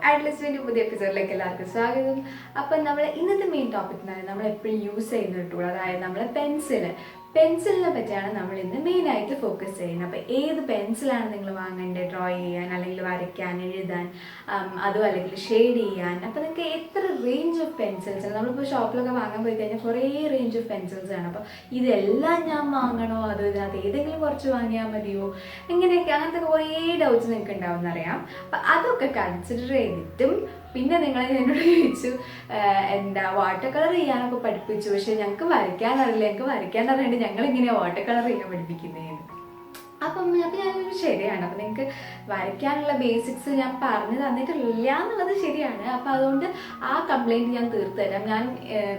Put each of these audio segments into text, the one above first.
ആഡ്ലസിൻ്റെ പുതിയ എപ്പിസോഡിലേക്ക് എല്ലാവർക്കും സ്വാഗതം. അപ്പം നമ്മൾ ഇന്നത്തെ മെയിൻ ടോപ്പിക് എന്ന് പറയുന്നത് നമ്മൾ എപ്പോഴും യൂസ് ചെയ്യുന്ന ഒരു ടൂൾ, അതായത് നമ്മളെ പെൻസിലിനെ പറ്റിയാണ് നമ്മൾ ഇന്ന് മെയിനായിട്ട് ഫോക്കസ് ചെയ്യുന്നത്. അപ്പോൾ ഏത് പെൻസിലാണ് നിങ്ങൾ വാങ്ങേണ്ടത് ഡ്രോ ചെയ്യാൻ, അല്ലെങ്കിൽ വരയ്ക്കാൻ, എഴുതാൻ, അതും അല്ലെങ്കിൽ ഷെയ്ഡ് ചെയ്യാൻ. അപ്പോൾ നിങ്ങൾക്ക് എത്ര റേഞ്ച് ഓഫ് പെൻസിൽസ്, നമ്മളിപ്പോൾ ഷോപ്പിലൊക്കെ വാങ്ങാൻ പോയി കഴിഞ്ഞാൽ കുറേ റേഞ്ച് ഓഫ് പെൻസിൽസ് ആണ്. അപ്പോൾ ഇതെല്ലാം ഞാൻ വാങ്ങണോ, അതോ ഇതിനകത്ത് ഏതെങ്കിലും കുറച്ച് വാങ്ങിയാൽ മതിയോ, ഇങ്ങനെയൊക്കെ അങ്ങനത്തെ കുറേ ഡൗട്ട്സ് നിങ്ങൾക്ക് ഉണ്ടാവുമെന്നറിയാം. അപ്പം അതൊക്കെ കൺസിഡർ ചെയ്തിട്ടും പിന്നെ നിങ്ങൾ എന്നോട് ചോദിച്ചു എന്താ വാട്ടർ കളർ ചെയ്യാനൊക്കെ പഠിപ്പിച്ചു, പക്ഷെ ഞങ്ങൾക്ക് വരയ്ക്കാനറിയില്ല, ഞങ്ങൾക്ക് വരയ്ക്കാൻ അറിയാണ്ട് ഞങ്ങളിങ്ങനെയാണ് വാട്ടർ കളർ ചെയ്യാൻ പഠിപ്പിക്കുന്നതെന്ന്. അപ്പം ഞാനൊരു ശരിയാണ്. അപ്പം നിങ്ങൾക്ക് വരയ്ക്കാനുള്ള ബേസിക്സ് ഞാൻ പറഞ്ഞു തന്നിട്ടില്ല എന്നുള്ളത് ശരിയാണ്. അപ്പം അതുകൊണ്ട് ആ കംപ്ലയിൻറ്റ് ഞാൻ തീർത്ത് തരാം. ഞാൻ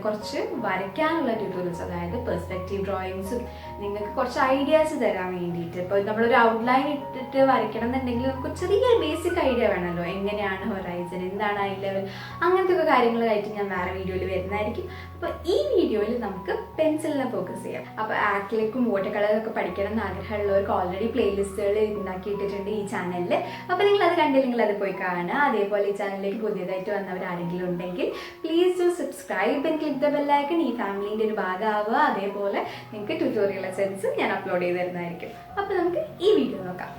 കുറച്ച് വരയ്ക്കാനുള്ള ട്യൂട്ടോറിയൽസ്, അതായത് പെർസ്പെക്റ്റീവ് ഡ്രോയിങ്സും നിങ്ങൾക്ക് കുറച്ച് ഐഡിയാസ് തരാൻ വേണ്ടിയിട്ട്. ഇപ്പോൾ നമ്മളൊരു ഔട്ട്ലൈൻ ഇട്ടിട്ട് വരയ്ക്കണം എന്നുണ്ടെങ്കിൽ നമുക്ക് ചെറിയൊരു ബേസിക് ഐഡിയ വേണമല്ലോ, എങ്ങനെയാണ് ഹൊറൈസൺ, എന്താണ് ഐ ലെവൽ, അങ്ങനത്തെ ഒക്കെ കാര്യങ്ങളായിട്ട് ഞാൻ വേറെ വീഡിയോയിൽ വരുന്നതായിരിക്കും. അപ്പോൾ ഈ വീഡിയോയിൽ നമുക്ക് പെൻസിലിനെ ഫോക്കസ് ചെയ്യാം. അപ്പോൾ ആക്രിലിക്കും വാട്ടർ കളറൊക്കെ പഠിക്കണം എന്ന് ആഗ്രഹമുള്ളവർക്ക് ഓൾറെഡി പ്ലേലിസ്റ്റുകൾ ഉണ്ടാക്കിയിട്ടിട്ടുണ്ട് ഈ ചാനലിൽ. അപ്പോൾ നിങ്ങൾ അത് കണ്ടില്ലെങ്കിൽ അത് പോയി കാണുക. അതേപോലെ ഈ ചാനലിലേക്ക് പുതിയതായിട്ട് വന്നവർ ആരെങ്കിലും ഉണ്ടെങ്കിൽ please do subscribe and click the bell icon. ഈ ഫാമിലിൻ്റെ ഒരു ഭാഗമാവുക. അതേപോലെ നിങ്ങൾക്ക് ട്യൂട്ടോറിയൽ ലെസൺസ് ഞാൻ അപ്ലോഡ് ചെയ്ത് തരുന്നതായിരിക്കും. അപ്പോൾ നമുക്ക് ഈ വീഡിയോ നോക്കാം.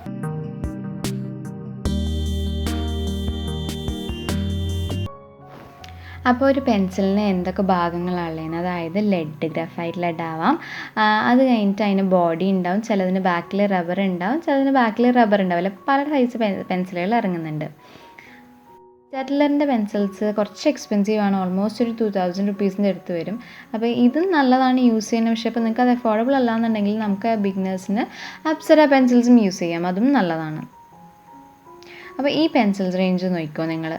അപ്പോൾ ഒരു പെൻസിലിന് എന്തൊക്കെ ഭാഗങ്ങളാണുള്ളത്, അതായത് ലെഡ്, ഗ്രഫൈറ്റ് ലെഡ് ആവാം. അത് കഴിഞ്ഞിട്ട് അതിന് ബോഡി ഉണ്ടാവും, ചിലതിന് ബാക്കിൽ റബ്ബർ ഉണ്ടാവും, ചിലതിന് ബാക്കിൽ റബ്ബർ ഉണ്ടാവില്ല. പല സൈസ് പെൻസിലുകൾ ഇറങ്ങുന്നുണ്ട്. സ്റ്റെഡ്ലറിൻ്റെ പെൻസിൽസ് കുറച്ച് എക്സ്പെൻസീവ് ആണ്, ഓൾമോസ്റ്റ് ഒരു 2000 റുപ്പീസിൻ്റെ അടുത്ത് വരും. അപ്പോൾ ഇതും നല്ലതാണ് യൂസ് ചെയ്യുന്നത്. പക്ഷേ അപ്പോൾ നിങ്ങൾക്ക് അത് അഫോർഡബിൾ അല്ലാന്നുണ്ടെങ്കിൽ നമുക്ക് ബിഗിനേഴ്സിന് അപ്സര പെൻസിൽസും യൂസ് ചെയ്യാം, അതും നല്ലതാണ്. അപ്പോൾ ഈ പെൻസിൽസ് റേഞ്ച് നോക്കിക്കോ നിങ്ങൾ.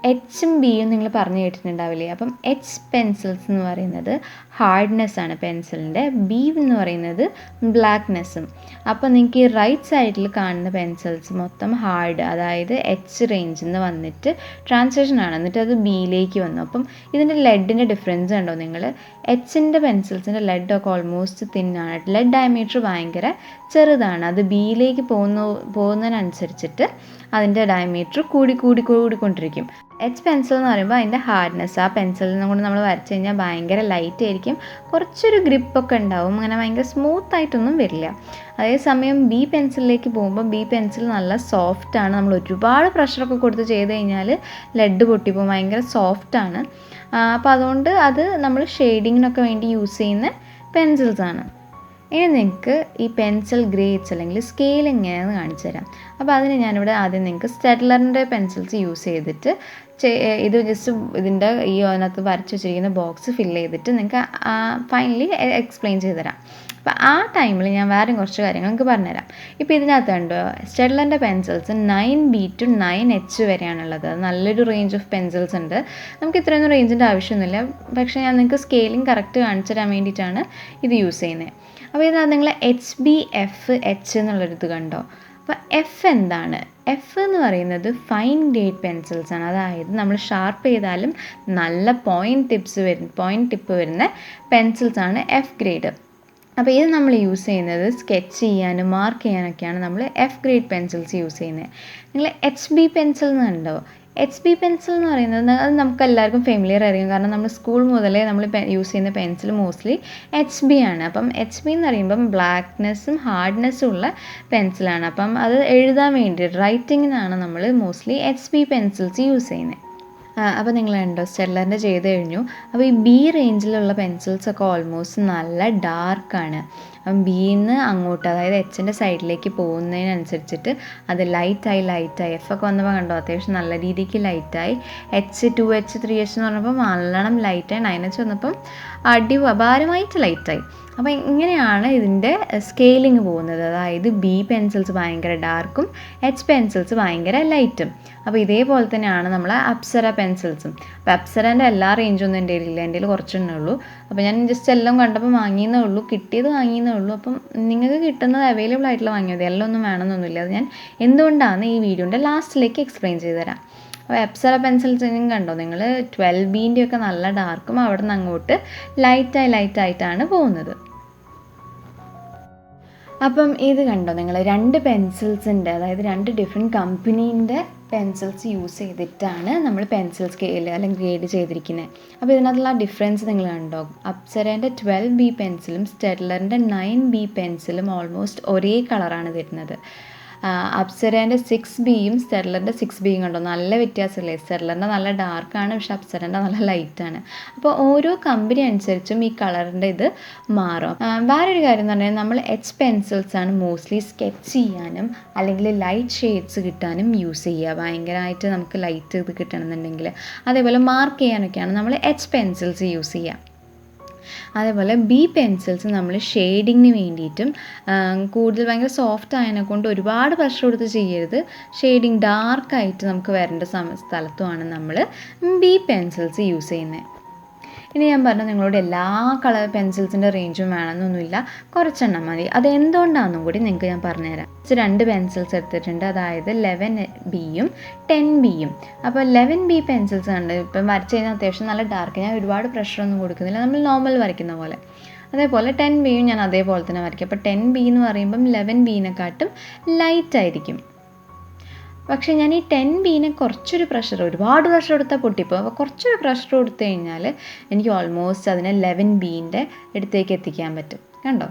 എച്ചും ബിയും നിങ്ങൾ പറഞ്ഞു കേട്ടിട്ടുണ്ടാവില്ലേ. അപ്പം എച്ച് പെൻസിൽസ് എന്ന് പറയുന്നത് ഹാർഡ്നെസ് ആണ് പെൻസിലിൻ്റെ, ബി എന്ന് പറയുന്നത് ബ്ലാക്ക്നെസ്സും. അപ്പോൾ നിങ്ങൾക്ക് ഈ റൈറ്റ് സൈഡിൽ കാണുന്ന പെൻസിൽസ് മൊത്തം ഹാർഡ്, അതായത് എച്ച് റേഞ്ചിൽ നിന്ന് വന്നിട്ട് ട്രാൻസ്ലേഷൻ ആണ്, എന്നിട്ട് അത് ബിയിലേക്ക് വന്നു. അപ്പം ഇതിൻ്റെ ലെഡിൻ്റെ ഡിഫറൻസ് കണ്ടോ നിങ്ങൾ. എച്ചിൻ്റെ പെൻസിൽസിൻ്റെ ലെഡൊക്കെ ഓൾമോസ്റ്റ് തിന്നാണ്, ലെഡ് ഡയമീറ്റർ ഭയങ്കര ചെറുതാണ്. അത് ബിയിലേക്ക് പോകുന്നതിനനുസരിച്ചിട്ട് അതിൻ്റെ ഡയമീറ്റർ കൂടിക്കൊണ്ടിരിക്കും. എച്ച് പെൻസിൽ എന്ന് പറയുമ്പോൾ അതിൻ്റെ ഹാർഡ്നെസ്, ആ പെൻസിലിനെ കൊണ്ട് നമ്മൾ വരച്ച് കഴിഞ്ഞാൽ ഭയങ്കര ലൈറ്റ് ആയിരിക്കും, കുറച്ചൊരു ഗ്രിപ്പൊക്കെ ഉണ്ടാവും, അങ്ങനെ ഭയങ്കര സ്മൂത്തായിട്ടൊന്നും വരില്ല. അതേസമയം ബി പെൻസിലിലേക്ക് പോകുമ്പോൾ ബി പെൻസിൽ നല്ല സോഫ്റ്റാണ്. നമ്മൾ ഒരുപാട് പ്രഷറൊക്കെ കൊടുത്ത് ചെയ്ത് കഴിഞ്ഞാൽ ലെഡ് പൊട്ടിപ്പോകും, ഭയങ്കര സോഫ്റ്റാണ്. അപ്പോൾ അതുകൊണ്ട് അത് നമ്മൾ ഷെയ്ഡിങ്ങിനൊക്കെ വേണ്ടി യൂസ് ചെയ്യുന്ന പെൻസിൽസാണ്. ഇനി നിങ്ങൾക്ക് ഈ പെൻസിൽ ഗ്രേഡ്സ് അല്ലെങ്കിൽ സ്കെയിൽ എങ്ങനെയാണെന്ന് കാണിച്ചു തരാം. അപ്പോൾ അതിന് ഞാനിവിടെ ആദ്യം നിങ്ങൾക്ക് സ്റ്റെഡ്ലറിൻ്റെ പെൻസിൽസ് യൂസ് ചെയ്തിട്ട് ഇത് ജസ്റ്റ് ഇതിൻ്റെ ഈ അതിനകത്ത് വരച്ച് വെച്ചിരിക്കുന്ന ബോക്സ് ഫില്ല് ചെയ്തിട്ട് നിങ്ങൾക്ക് ഫൈനലി എക്സ്പ്ലെയിൻ ചെയ്ത് തരാം. അപ്പോൾ ആ ടൈമിൽ ഞാൻ വേറെ കുറച്ച് കാര്യങ്ങൾ നിങ്ങൾക്ക് പറഞ്ഞുതരാം. ഇപ്പോൾ ഇതിനകത്ത് കണ്ടോ, സ്റ്റെഡ്ലറിൻ്റെ പെൻസിൽസ് 9B to 9H വരെയാണുള്ളത്. നല്ലൊരു റേഞ്ച് ഓഫ് പെൻസിൽസ് ഉണ്ട്. നമുക്ക് ഇത്രയൊന്നും റേഞ്ചിൻ്റെ ആവശ്യമൊന്നുമില്ല, പക്ഷേ ഞാൻ നിങ്ങൾക്ക് സ്കെയിലിംഗ് കറക്റ്റ് കാണിച്ചു തരാൻ വേണ്ടിയിട്ടാണ് ഇത് യൂസ് ചെയ്യുന്നത്. അപ്പോൾ ഇതിനകത്ത് നിങ്ങൾ HB, FH എന്നുള്ളൊരിത് കണ്ടോ. അപ്പോൾ എഫ് എന്താണ്? എഫ് എന്ന് പറയുന്നത് ഫൈൻ ഗ്രേഡ് പെൻസിൽസ് ആണ്, അതായത് നമ്മൾ ഷാർപ്പ് ചെയ്താലും നല്ല പോയിൻറ്റ് ടിപ്പ് വരുന്ന പെൻസിൽസാണ് എഫ് ഗ്രേഡ്. അപ്പോൾ ഇത് നമ്മൾ യൂസ് ചെയ്യുന്നത് സ്കെച്ച് ചെയ്യാനും മാർക്ക് ചെയ്യാനൊക്കെയാണ് നമ്മൾ എഫ് ഗ്രേഡ് പെൻസിൽസ് യൂസ് ചെയ്യുന്നത്. നിങ്ങൾ HB പെൻസിൽ എന്ന് കണ്ടോ. HB പെൻസിൽ എന്ന് പറയുന്നത് അത് നമുക്ക് എല്ലാവർക്കും ഫെമിലിയർ ആയിരിക്കും, കാരണം നമ്മൾ സ്കൂൾ മുതലേ നമ്മൾ യൂസ് ചെയ്യുന്ന പെൻസിൽ മോസ്റ്റ്ലി HB ആണ്. അപ്പം HB എന്ന് പറയുമ്പം ബ്ലാക്ക്നെസ്സും ഹാർഡ്നെസ്സും ഉള്ള പെൻസിലാണ്. അപ്പം അത് എഴുതാൻ വേണ്ടി റൈറ്റിങ്ങിനാണ് നമ്മൾ മോസ്റ്റ്ലി HB പെൻസിൽസ് യൂസ് ചെയ്യുന്നത്. അപ്പോൾ നിങ്ങൾ കണ്ടോ സ്റ്റെഡ്ലറിൻ്റെ ചെയ്ത് കഴിഞ്ഞു. അപ്പോൾ ഈ ബി റേഞ്ചിലുള്ള പെൻസിൽസൊക്കെ ഓൾമോസ്റ്റ് നല്ല ഡാർക്കാണ്. അപ്പം ബിന്ന് അങ്ങോട്ട്, അതായത് എച്ചിൻ്റെ സൈഡിലേക്ക് പോകുന്നതിനനുസരിച്ചിട്ട് അത് ലൈറ്റായി എഫ് ഒക്കെ വന്നപ്പോൾ കണ്ടോ അത്യാവശ്യം നല്ല രീതിക്ക് ലൈറ്റായി. H 2H 3H എന്ന് പറഞ്ഞപ്പോൾ നല്ലോണം ലൈറ്റായി. 9H വന്നപ്പം അപാരമായിട്ട് ലൈറ്റായി. അപ്പോൾ ഇങ്ങനെയാണ് ഇതിൻ്റെ സ്കെയിലിംഗ് പോകുന്നത്. അതായത് ബി പെൻസിൽസ് ഭയങ്കര ഡാർക്കും എച്ച് പെൻസിൽസ് ഭയങ്കര ലൈറ്റും. അപ്പോൾ ഇതേപോലെ തന്നെയാണ് നമ്മളെ അപ്സര പെൻസിൽസും. അപ്പോൾ അപ്സരേൻ്റെ എല്ലാ റേഞ്ചൊന്നും എൻ്റെ കയ്യിലില്ല, എൻ്റെ കയ്യിൽ കുറച്ചെണ്ണേ ഉള്ളൂ. അപ്പോൾ ഞാൻ ജസ്റ്റ് എല്ലാം കണ്ടപ്പോൾ വാങ്ങിയെന്നേ ഉള്ളൂ, കിട്ടിയത് വാങ്ങിയെന്നേ ഉള്ളൂ. അപ്പം നിങ്ങൾക്ക് കിട്ടുന്നത് അവൈലബിൾ ആയിട്ടുള്ള വാങ്ങിയത്, എല്ലാം ഒന്നും വേണമെന്നൊന്നുമില്ല. അത് ഞാൻ എന്തുകൊണ്ടാണ് ഈ വീഡിയോൻ്റെ ലാസ്റ്റിലേക്ക് എക്സ്പ്ലെയിൻ ചെയ്ത് തരാം. അപ്പോൾ അപ്സര പെൻസിൽസിനും കണ്ടോ നിങ്ങൾ 12Bൻ്റെ ഒക്കെ നല്ല ഡാർക്കും അവിടെ നിന്ന് അങ്ങോട്ട് ലൈറ്റായിട്ടാണ് പോകുന്നത്. അപ്പം ഇത് കണ്ടോ നിങ്ങൾ, രണ്ട് പെൻസിൽസിൻ്റെ, അതായത് രണ്ട് ഡിഫറെൻറ്റ് കമ്പനീൻ്റെ പെൻസിൽസ് യൂസ് ചെയ്തിട്ടാണ് നമ്മൾ പെൻസിൽ സ്കെയിൽ അല്ലെങ്കിൽ ഗ്രേഡ് ചെയ്തിരിക്കുന്നത്. അപ്പോൾ ഇതിനകത്തുള്ള ഡിഫറൻസ് നിങ്ങൾ കണ്ടോ? അപ്സരേൻ്റെ 12B പെൻസിലും സ്റ്റെഡ്ലറിൻ്റെ 9B പെൻസിലും ഓൾമോസ്റ്റ് ഒരേ കളറാണ് വരുന്നത്. അപ്സരേൻ്റെ 6Bയും സ്റ്റെഡ്ലറിൻ്റെ 6Bയും കണ്ടോ, നല്ല വ്യത്യാസമില്ലേ? സ്റ്റെഡ്ലറിൻ്റെ നല്ല ഡാർക്കാണ്, പക്ഷേ അപ്സരേൻ്റെ നല്ല ലൈറ്റാണ്. അപ്പോൾ ഓരോ കമ്പനി അനുസരിച്ചും ഈ കളറിൻ്റെ ഇത് മാറും. വേറൊരു കാര്യം എന്ന് പറഞ്ഞാൽ നമ്മൾ എച്ച് പെൻസിൽസാണ് മോസ്റ്റ്ലി സ്കെച്ച് ചെയ്യാനും അല്ലെങ്കിൽ ലൈറ്റ് ഷെയ്ഡ്സ് കിട്ടാനും യൂസ് ചെയ്യുക. ഭയങ്കരമായിട്ട് നമുക്ക് ലൈറ്റ് ഇത് കിട്ടണമെന്നുണ്ടെങ്കിൽ, അതേപോലെ മാർക്ക് ചെയ്യാനൊക്കെയാണ് നമ്മൾ എച്ച് പെൻസിൽസ് യൂസ് ചെയ്യുക. അതേപോലെ ബി പെൻസിൽസ് നമ്മൾ ഷെയ്ഡിങ്ങിന് വേണ്ടിയിട്ടും കൂടുതൽ ഭയങ്കര സോഫ്റ്റ് ആയതിനെ കൊണ്ട് ഒരുപാട് പ്രഷർ കൊടുത്ത് ചെയ്യരുത്. ഷെയ്ഡിങ് ഡാർക്കായിട്ട് നമുക്ക് വരേണ്ട സ്ഥലത്തുമാണ് നമ്മൾ ബി പെൻസിൽസ് യൂസ് ചെയ്യുന്നത്. ഇനി ഞാൻ പറഞ്ഞു നിങ്ങളോട് എല്ലാ കളർ പെൻസിൽസിൻ്റെ റേഞ്ചും വേണമെന്നൊന്നുമില്ല, കുറച്ചെണ്ണം മതി. അത് എന്തുകൊണ്ടാണെന്നും കൂടി നിങ്ങൾക്ക് ഞാൻ പറഞ്ഞുതരാം. 2 പെൻസിൽസ് എടുത്തിട്ടുണ്ട്, അതായത് 11Bയും 10Bയും. അപ്പോൾ 11B പെൻസിൽസ് ഉണ്ട്, ഇപ്പം വരച്ച് കഴിഞ്ഞാൽ അത്യാവശ്യം നല്ല ഡാർക്ക്, ഞാൻ ഒരുപാട് പ്രഷറൊന്നും കൊടുക്കുന്നില്ല, നമ്മൾ നോർമൽ വരയ്ക്കുന്ന പോലെ. അതേപോലെ 10Bയും ഞാൻ അതേപോലെ തന്നെ വരയ്ക്കും. അപ്പോൾ 10B എന്ന് പറയുമ്പം 11Bനെക്കാട്ടും ലൈറ്റ് ആയിരിക്കും. പക്ഷേ ഞാൻ ഈ 10Bനെ കുറച്ചൊരു പ്രഷർ, ഒരുപാട് പ്രഷർ കൊടുത്താൽ പൊട്ടിപ്പോൾ, അപ്പോൾ കുറച്ചൊരു പ്രഷർ കൊടുത്തു കഴിഞ്ഞാൽ എനിക്ക് ഓൾമോസ്റ്റ് അതിനെ 11Bൻ്റെ അടുത്തേക്ക് എത്തിക്കാൻ പറ്റും. കണ്ടോ?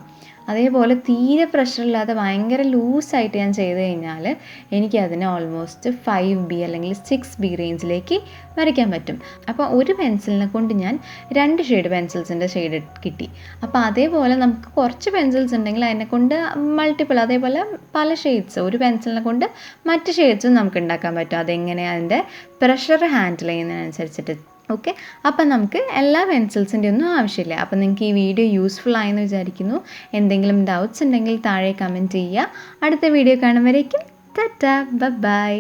അതേപോലെ തീരെ പ്രഷറില്ലാതെ ഭയങ്കര ലൂസായിട്ട് ഞാൻ ചെയ്ത് കഴിഞ്ഞാൽ എനിക്കതിനെ ഓൾമോസ്റ്റ് 5B അല്ലെങ്കിൽ 6B റേഞ്ചിലേക്ക് വരയ്ക്കാൻ പറ്റും. അപ്പോൾ ഒരു പെൻസിലിനെ കൊണ്ട് ഞാൻ 2 ഷെയ്ഡ് പെൻസിൽസിൻ്റെ ഷെയ്ഡ് കിട്ടി. അപ്പോൾ അതേപോലെ നമുക്ക് കുറച്ച് പെൻസിൽസ് ഉണ്ടെങ്കിൽ അതിനെ കൊണ്ട് മൾട്ടിപ്പിൾ, അതേപോലെ പല ഷെയ്ഡ്സ്, ഒരു പെൻസിലിനെ കൊണ്ട് മറ്റ് ഷെയ്ഡ്സും നമുക്ക് ഉണ്ടാക്കാൻ പറ്റും. അതെങ്ങനെ അതിൻ്റെ പ്രഷർ ഹാൻഡിൽ ചെയ്യുന്നതിനനുസരിച്ചിട്ട്. ഓക്കെ, അപ്പം നമുക്ക് എല്ലാ പെൻസിൽസിൻ്റെ ഒന്നും ആവശ്യമില്ല. അപ്പം നിങ്ങൾക്ക് ഈ വീഡിയോ യൂസ്ഫുൾ ആയെന്ന് വിചാരിക്കുന്നു. എന്തെങ്കിലും ഡൗട്ട്സ് ഉണ്ടെങ്കിൽ താഴെ കമൻറ്റ് ചെയ്യുക. അടുത്ത വീഡിയോ കാണുമ്പോഴേക്കും ടാറ്റാ, ബൈ.